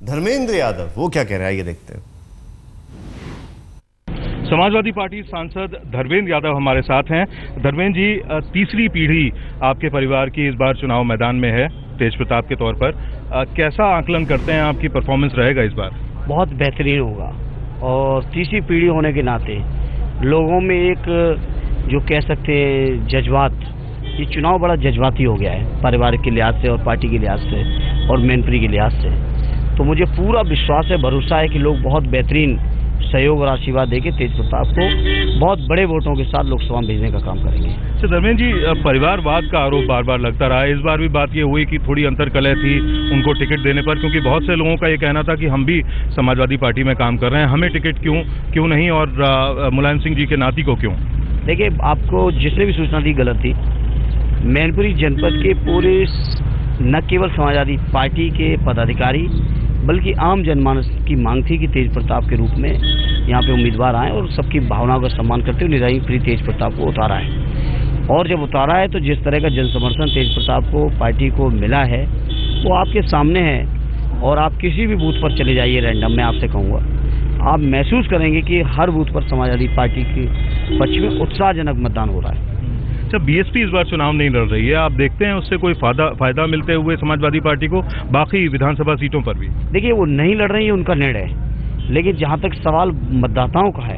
धर्मेंद्र यादव वो क्या कह रहा है, ये देखते हैं। समाजवादी पार्टी सांसद धर्मेंद्र यादव हमारे साथ हैं। धर्मेंद्र जी, तीसरी पीढ़ी आपके परिवार की इस बार चुनाव मैदान में है तेज प्रताप के तौर पर। कैसा आकलन करते हैं, आपकी परफॉर्मेंस रहेगा इस बार? बहुत बेहतरीन होगा, और तीसरी पीढ़ी होने के नाते लोगों में एक जो कह सकते हैं जज्बात, ये चुनाव बड़ा जज्बाती हो गया है पारिवारिक के लिहाज से और पार्टी के लिहाज से और मैनपुरी के लिहाज से। तो मुझे पूरा विश्वास है, भरोसा है कि लोग बहुत बेहतरीन सहयोग और आशीर्वाद देके तेज प्रताप को बहुत बड़े वोटों के साथ लोकसभा में भेजने का काम करेंगे। तो धर्मेंद्र जी, परिवारवाद का आरोप बार बार लगता रहा है। इस बार भी बात ये हुई कि थोड़ी अंतर्कलह थी उनको टिकट देने पर, क्योंकि बहुत से लोगों का ये कहना था कि हम भी समाजवादी पार्टी में काम कर रहे हैं, हमें टिकट क्यों नहीं, और मुलायम सिंह जी के नाती को क्यों? देखिए, आपको जिसने भी सूचना दी गलत थी। मैनपुरी जनपद के पूरे न केवल समाजवादी पार्टी के पदाधिकारी बल्कि आम जनमानस की मांग थी कि तेज प्रताप के रूप में यहाँ पे उम्मीदवार आए और सबकी भावनाओं का सम्मान करते हुए निराई फ्री तेज प्रताप को उतारा है। और जब उतारा है तो जिस तरह का जन समर्थन तेज प्रताप को पार्टी को मिला है वो आपके सामने है। और आप किसी भी बूथ पर चले जाइए रैंडम, मैं आपसे कहूँगा, आप महसूस करेंगे कि हर बूथ पर समाजवादी पार्टी के पक्ष में उत्साहजनक मतदान हो रहा है। जब बीएसपी इस बार चुनाव नहीं लड़ रही है, आप देखते हैं उससे कोई फायदा मिलते हुए समाजवादी पार्टी को बाकी विधानसभा सीटों पर भी? देखिए, वो नहीं लड़ रही है, उनका निर्णय है, लेकिन जहां तक सवाल मतदाताओं का है,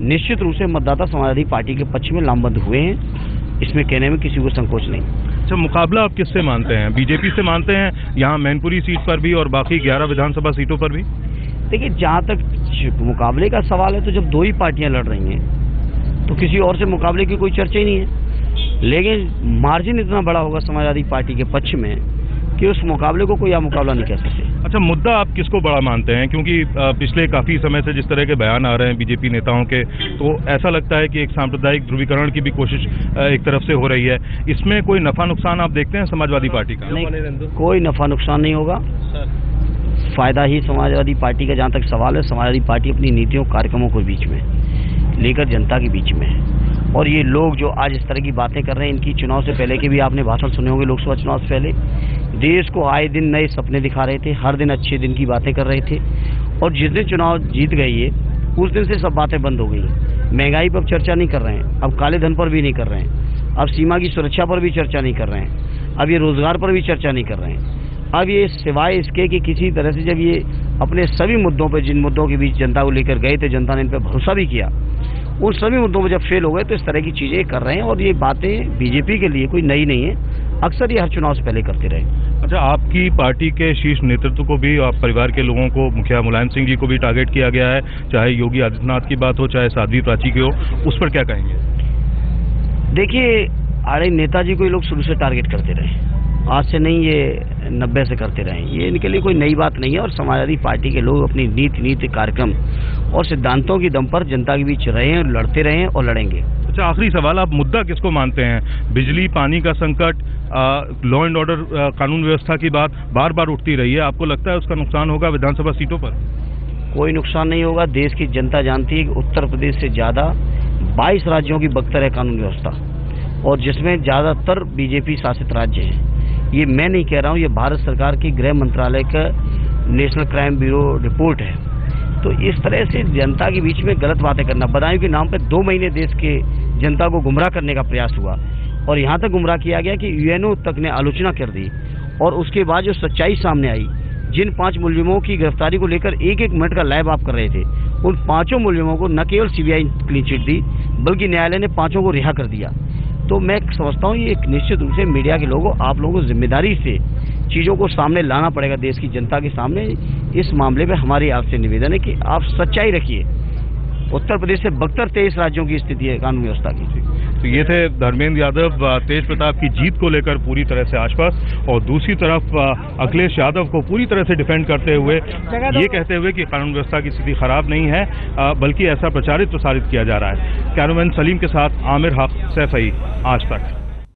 निश्चित रूप से मतदाता समाजवादी पार्टी के पक्ष में लामबंद हुए हैं, इसमें कहने में किसी को संकोच नहीं। अच्छा, मुकाबला आप किससे मानते हैं? बीजेपी से मानते हैं यहाँ मैनपुरी सीट पर भी और बाकी 11 विधानसभा सीटों पर भी? देखिए, जहाँ तक मुकाबले का सवाल है तो जब दो ही पार्टियां लड़ रही हैं तो किसी और से मुकाबले की कोई चर्चा ही नहीं है। लेकिन मार्जिन इतना बड़ा होगा समाजवादी पार्टी के पक्ष में कि उस मुकाबले को कोई मुकाबला नहीं कह सकते। अच्छा, मुद्दा आप किसको बड़ा मानते हैं? क्योंकि पिछले काफी समय से जिस तरह के बयान आ रहे हैं बीजेपी नेताओं के, तो ऐसा लगता है कि एक सांप्रदायिक ध्रुवीकरण की भी कोशिश एक तरफ से हो रही है। इसमें कोई नफा नुकसान आप देखते हैं समाजवादी पार्टी का? नहीं, कोई नफा नुकसान नहीं होगा, फायदा ही समाजवादी पार्टी का। जहाँ तक सवाल है, समाजवादी पार्टी अपनी नीतियों कार्यक्रमों को बीच में लेकर जनता के बीच में है। और ये लोग जो आज इस तरह की बातें कर रहे हैं, इनकी चुनाव से पहले के भी आपने भाषण सुने होंगे, लोकसभा चुनाव से पहले देश को आए दिन नए सपने दिखा रहे थे, हर दिन अच्छे दिन की बातें कर रहे थे। और जिस दिन चुनाव जीत गई है उस दिन से सब बातें बंद हो गई। महंगाई पर चर्चा नहीं कर रहे हैं, अब काले धन पर भी नहीं कर रहे हैं, अब सीमा की सुरक्षा पर भी चर्चा नहीं कर रहे हैं, अब ये रोजगार पर भी चर्चा नहीं कर रहे हैं। अब ये सिवाय इसके कि किसी तरह से जब ये अपने सभी मुद्दों पर, जिन मुद्दों के बीच जनता को लेकर गए थे, जनता ने इन पर भरोसा भी किया, उन सभी मुद्दों में जब फेल हो गए तो इस तरह की चीजें कर रहे हैं। और ये बातें बीजेपी के लिए कोई नई नहीं है, अक्सर ये हर चुनाव से पहले करते रहे। अच्छा, आपकी पार्टी के शीर्ष नेतृत्व को भी, आप परिवार के लोगों को, मुखिया मुलायम सिंह जी को भी टारगेट किया गया है, चाहे योगी आदित्यनाथ की बात हो, चाहे साध्वी प्राची की हो, उस पर क्या कहेंगे? देखिए, अरे नेताजी को ये लोग शुरू से टारगेट करते रहे, आज से नहीं, ये 90 से करते रहे। ये इनके लिए कोई नई बात नहीं है। और समाजवादी पार्टी के लोग अपनी नीति कार्यक्रम और सिद्धांतों की दम पर जनता के बीच रहे हैं, लड़ते रहे हैं और लड़ेंगे। अच्छा, आखिरी सवाल, आप मुद्दा किसको मानते हैं? बिजली, पानी का संकट, लॉ एंड ऑर्डर, कानून व्यवस्था की बात बार बार उठती रही है, आपको लगता है उसका नुकसान होगा विधानसभा सीटों पर? कोई नुकसान नहीं होगा। देश की जनता जानती है कि उत्तर प्रदेश से ज्यादा 22 राज्यों की बख्तर है कानून व्यवस्था, और जिसमें ज्यादातर बीजेपी शासित राज्य हैं। ये मैं नहीं कह रहा हूँ, ये भारत सरकार की गृह मंत्रालय का नेशनल क्राइम ब्यूरो रिपोर्ट है। तो इस तरह से जनता के बीच में गलत बातें करना, बदायूं के नाम पे 2 महीने देश के जनता को गुमराह करने का प्रयास हुआ, और यहाँ तक गुमराह किया गया कि यूएनओ तक ने आलोचना कर दी। और उसके बाद जो सच्चाई सामने आई, जिन 5 मुलजिमों की गिरफ्तारी को लेकर 1-1 मिनट का लैब आप कर रहे थे, उन 5 मुलजिमों को न केवल सीबीआई क्लीन चिट दी, बल्कि न्यायालय ने 5 को रिहा कर दिया। तो मैं समझता हूँ ये निश्चित रूप से मीडिया के लोगों, आप लोगों को जिम्मेदारी से चीज़ों को सामने लाना पड़ेगा देश की जनता के सामने। इस मामले में हमारी आपसे निवेदन है कि आप सच्चाई रखिए। उत्तर प्रदेश से बख्तर 23 राज्यों की स्थिति है कानून व्यवस्था की। तो ये थे धर्मेंद्र यादव तेज प्रताप की जीत को लेकर पूरी तरह से आश्वस्त, और दूसरी तरफ अखिलेश यादव को पूरी तरह से डिफेंड करते हुए, ये कहते हुए कि कानून व्यवस्था की स्थिति खराब नहीं है, बल्कि ऐसा प्रचारित प्रसारित किया जा रहा है। कैमरामैन सलीम के साथ आमिर हक, सैफई, आज तक।